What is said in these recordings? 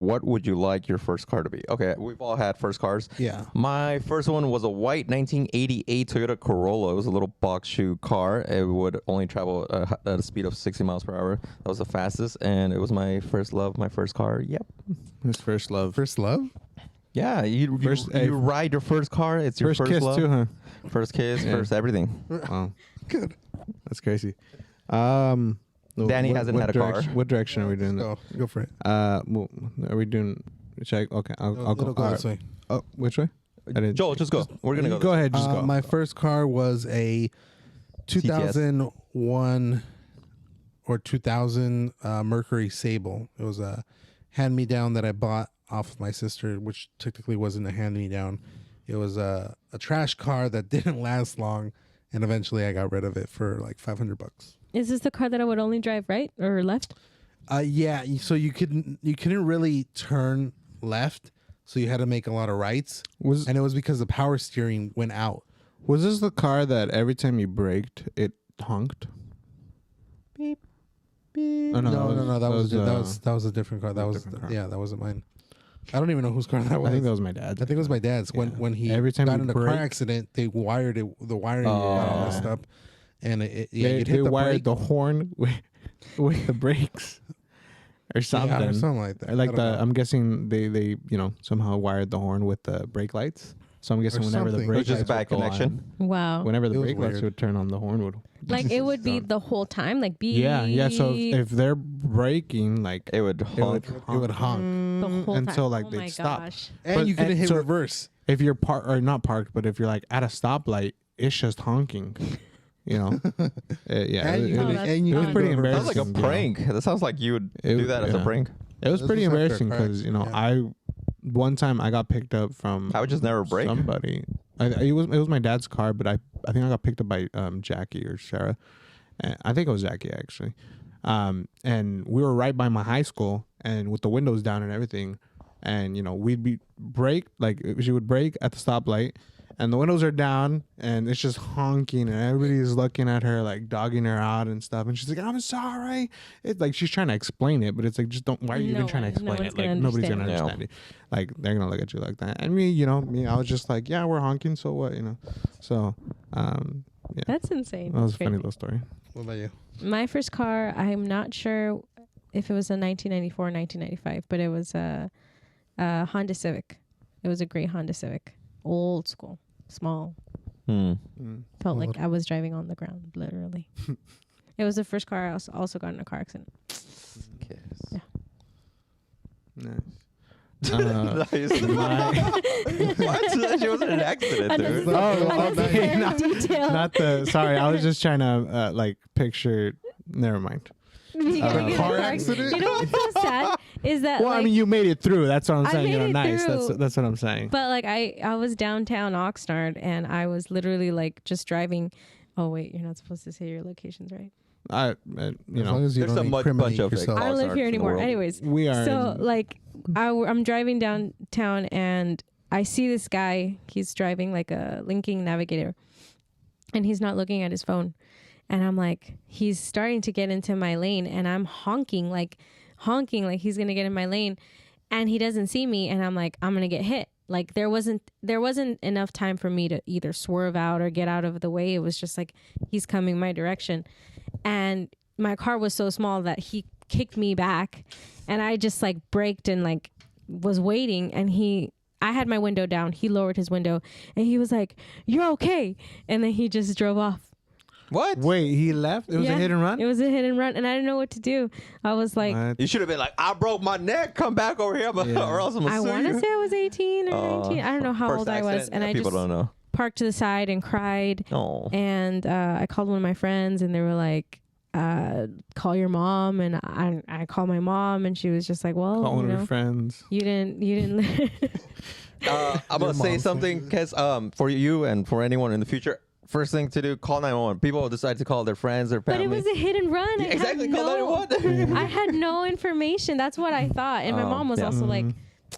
what would you like your first car to be? Okay, we've all had first cars. Yeah. My first one was a white 1988 Toyota Corolla. It was a little box shoe car. It would only travel at a speed of 60 miles per hour. That was the fastest, and it was my first love, my first car. Yep. His first love. First love? Yeah, you ride your first car. It's your first kiss love. too, huh? First kiss, Yeah. first everything. Wow, Good. that's crazy. Danny hasn't had a car. What direction are we doing? Go for it. Well, are we doing? Should I, okay, I'll go. It'll go All this way. Oh, which way? I didn't. Joel, just go. We're gonna go. Go ahead. Just go. My first car was a 2001 or 2000 Mercury Sable. It was a hand-me-down that I bought off of my sister, which technically wasn't a hand-me-down. It was a trash car that didn't last long, and eventually I got rid of it for like $500. Is this the car that I would only drive right or left? Yeah. So you couldn't really turn left, so you had to make a lot of rights, and it was because the power steering went out. Was this the car that every time you braked, it honked? Beep, beep. Oh, No. That was a different car. That was car. Yeah, that wasn't mine. I don't even know whose car that was. I think that was my dad's. I think it was my dad's. Yeah. When he Every time got you in a brake- car accident, they wired it. The wiring got all messed up, and They you'd hit the wired brake. the horn with the brakes or something. Yeah, or something like that. Like I don't know. I'm guessing they somehow wired the horn with the brake lights. So I'm guessing Or whenever the something. brake It was just lights a would bad go connection. on, Wow. whenever the It was brake lights weird. would turn on, the horn would. Like it would be the whole time, like beep. Yeah. So if they're braking, like It would honk. It would honk, the whole time. until like Oh they'd my stop. gosh. and But- you couldn't and hit so- reverse. If you're not parked, but if you're like at a stoplight, it's just honking. Yeah. And you Oh, couldn't- that's and you fun. couldn't Pretty go reverse. Sounds like a Embarrassing, prank. That sounds like you would It- do that as a yeah. prank. It was This pretty was after a embarrassing car because accident, one time I got picked up from I would just never brake. somebody. It was my dad's car, but I think I got picked up by Jackie or Sarah. I think it was Jackie actually. And we were right by my high school, and with the windows down and everything, and we'd be she would brake at the stoplight, and the windows are down, and it's just honking, and everybody's looking at her like dogging her out and stuff, and she's like, "I'm sorry." It's like she's trying to explain it, but it's like, just don't. Why are you even No trying to one- no explain one's it? Like gonna nobody's gonna understand. understand it. Like they're gonna look at you like that. And me, I was just like, "Yeah, we're honking, so what?" So, yeah, That's insane. that was a That's funny crazy. little story. What about you? My first car, I'm not sure if it was a 1994 or 1995, but it was a Honda Civic. It was a gray Honda Civic. Old school. Small. Felt like Old. I was driving on the ground, literally. It was the first car I also got in a car accident. Yeah. Nice. Nice. What? She wasn't an accident, dude. Okay, not, detail. not the. Sorry, I was just trying to picture. Never mind. You gotta get in a car accident? You know what's so sad is that Well, I mean, you made it through. That's what I'm I saying. made it Nice. through. That's what I'm saying. But like I was downtown Oxnard and I was literally like just driving. Oh wait, you're not supposed to say your locations, right? I, As long as you There's don't a bunch incriminate of yourself. fake I don't live Oxnard here in the anymore. world. Anyways, we are. so like I'm driving downtown and I see this guy. He's driving like a Lincoln Navigator, and he's not looking at his phone. And I'm like, he's starting to get into my lane, and I'm honking like he's gonna get in my lane, and he doesn't see me, and I'm like, I'm gonna get hit. Like there wasn't enough time for me to either swerve out or get out of the way. It was just like he's coming my direction, and my car was so small that he kicked me back, and I just like braked and like was waiting, and I had my window down. He lowered his window, and he was like, "You're okay," and then he just drove off. What? Wait, he left. It was a hit and run. It was a hit and run, and I didn't know what to do. I was like, What? You should have been like, I broke my neck. Come back over here, Yeah. or else I'm gonna I sue want to you. say I was 18 or 19. I don't know how First old I was, accident? and Yeah, I people just don't know. parked to the side and cried. Oh. And I called one of my friends, and they were like, "Call your mom." And I called my mom, and she was just like, "Well, Call one you of know, your friends. you didn't." I'm gonna say something because for you and for anyone in the future, first thing to do, call 911. People decide to call their friends, their But family. it was a hit and run. Yeah, I had exactly. Call no- 911. I had no information. That's what I thought. And my Oh, mom was yeah. also like,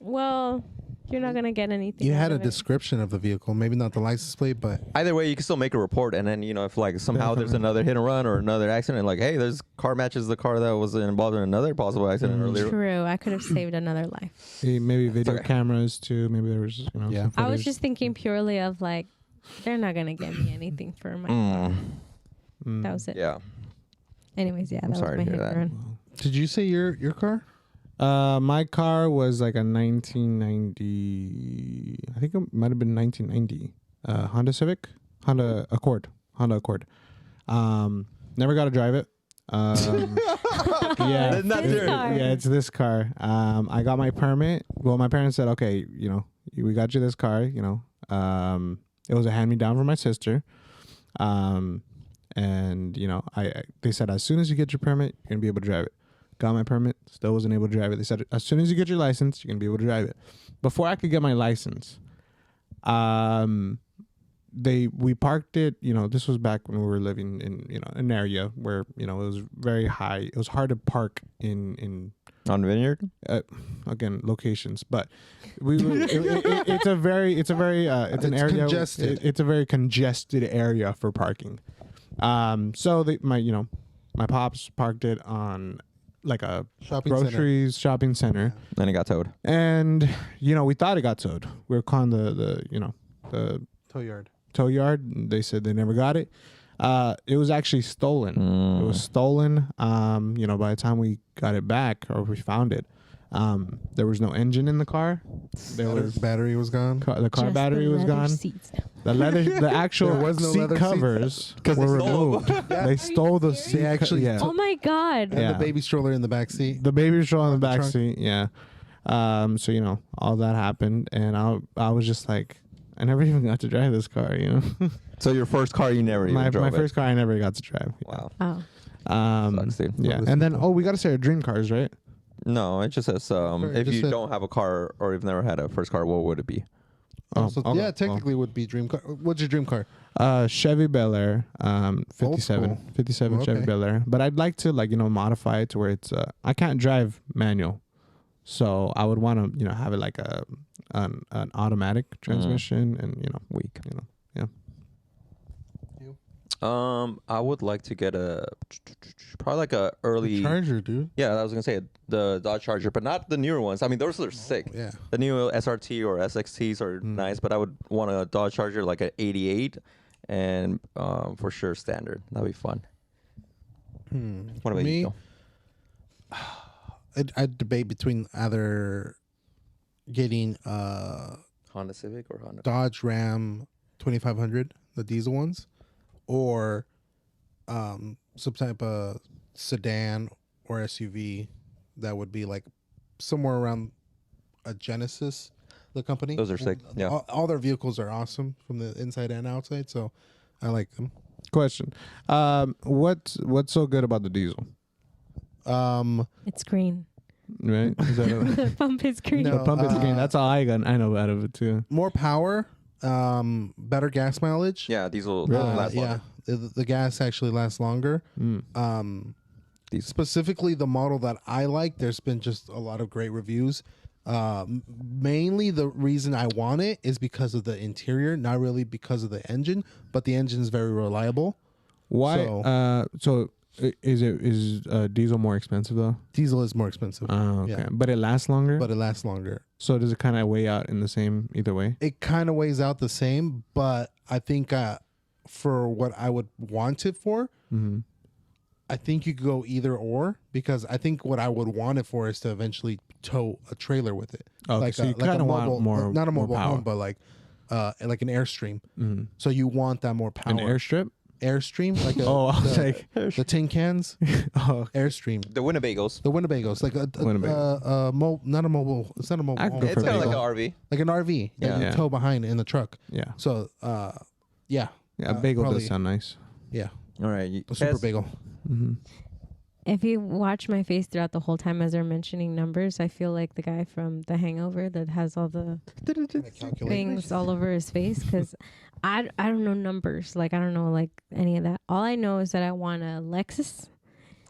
well, You're not gonna get anything. You out had a of it. description of the vehicle, maybe not the license plate, but Either way, you can still make a report, and then if like somehow there's another hit and run or another accident, like hey, there's car matches the car that was involved in another possible accident earlier. True. I could have saved another life. Maybe video okay. cameras too. Maybe there was Yeah. some I was footage. just thinking purely of like, they're not gonna get me anything for my. That was it. Yeah. Anyways, yeah, that was sorry my to hit hear and that. run. did you say your car? My car was like a 1990. I think it might have been 1990. Honda Civic, Honda Accord. Never got to drive it. Yeah, Not This there. car. yeah, it's this car. I got my permit. Well, my parents said, okay, we got you this car. It was a hand me down from my sister. And they said as soon as you get your permit, you're gonna be able to drive it. Got my permit, still wasn't able to drive it. They said as soon as you get your license, you're gonna be able to drive it. Before I could get my license, we parked it. This was back when we were living in an area where it was very high. It was hard to park in On Vineyard. again locations, but it's an area. Congested. It's a very congested area for parking. So my pops parked it on like a Shopping center. groceries shopping center, Then it got towed. and we thought it got towed. We were calling the Tow yard. tow yard. They said they never got it. It was actually stolen. It was stolen. By the time we got it back or we found it, there was no engine in the car. Battery was gone. The car Just battery the was leather gone. seats. The actual There was no seat leather seats. covers 'Cause they were stole removed. They stole the seat. actually yeah. Oh my god. And Yeah. the baby stroller in the back seat. The baby was on the back trunk. seat. Yeah. So all that happened, and I was just like, I never even got to drive this car. So your first car, you never even my drove first car, I never got to drive. Wow. Oh. Um, Sucks, dude. yeah, Well, and then we got to say our dream cars, right? No, it just says Sure, if just you said- don't have a car or you've never had a first car, what would it be? So okay, yeah, technically would be dream car. What's your dream car? Chevy Bel Air, 57, school. 57 Chevy Okay. Bel Air. But I'd like to modify it to where it's I can't drive manual, so I would want to have it like an automatic transmission, and Weak. yeah. I would like to get probably like a early. Charger, dude. Yeah, I was gonna say the Dodge Charger, but not the newer ones. I mean, those are sick. Yeah. The new SRT or SXTs are nice, but I would want a Dodge Charger like an 88, and for sure standard. That'd be fun. What about Me? you? I'd debate between either getting Honda Civic or Honda? Dodge Ram 2500, the diesel ones, or some type of sedan or SUV that would be like somewhere around a Genesis, the company. Those are sick, yeah. All their vehicles are awesome from the inside and outside, so I like them. Question: what's so good about the diesel? It's green. Right? Is that The pump is green. No. the pump is green? That's all I know out of it too. More power, better gas mileage. Yeah, diesel Really? lasts Yeah, longer. the gas actually lasts longer. Diesel. Specifically, the model that I like, there's been just a lot of great reviews. Mainly, the reason I want it is because of the interior, not really because of the engine, but the engine is very reliable. Why? So- Is diesel more expensive though? Diesel is more expensive, Oh, okay. Yeah. But it lasts longer. but it lasts longer. So does it kind of weigh out in the same either way? It kind of weighs out the same, but I think for what I would want it for, Mm-hmm. I think you could go either or, because I think what I would want it for is to eventually tow a trailer with it. Okay, so you kinda want more- not a more mobile power. home, but like an Airstream. Mm-hmm. So you want that more power. An airstrip? Airstream, like Oh, I was like, the tin cans. oh, Airstream, The Winnebagos. the Winnebagos, like not a mobile. It's not a mobile I home. could go It's for kind of like bagel. an RV. Like an RV that you Yeah. tow behind in the truck. yeah, So yeah, yeah. A bagel probably- does sound nice. yeah, All right. a super bagel. Mm-hmm. If you watch my face throughout the whole time as they're mentioning numbers, I feel like the guy from The Hangover that has all the things all over his face, because I don't know numbers. Like, I don't know like any of that. All I know is that I want a Lexus,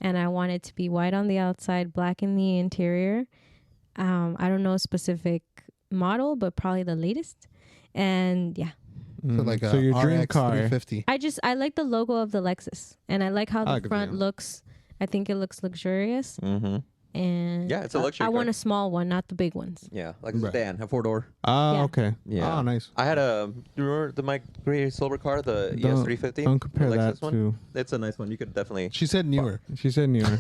and I want it to be white on the outside, black in the interior. I don't know specific model, but probably the latest. And yeah, So like a so your dream RX car. 350. I like the logo of the Lexus, and I like how the like it front too. looks. I think it looks luxurious, Mm-hmm. and Yeah, it's a luxury I want car. a small one, not the big ones. Yeah, like a Right. sedan, a 4-door. Oh, Yeah. okay. Yeah. Oh, nice. I had a. You remember my gray silver car, the Don't- ES350? Don't compare The that Lexus one? to. It's a nice one. You could definitely. She said newer. She said newer.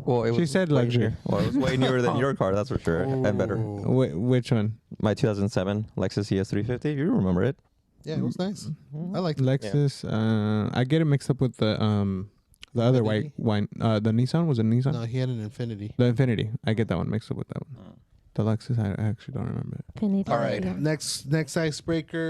Well, it She was said way luxury. newer. Well, it was way newer than your car, that's for sure, and better. Oh. Which one? My 2007 Lexus ES350. You remember it? Yeah, it was nice. I like Lexus. I get it mixed up with the other white wine. The Nissan was it Nissan? No, he had an Infinity. The Infinity. I get that one mixed up with that one. The Lexus, I actually don't remember it. Infinity. All right. Yeah. Next icebreaker.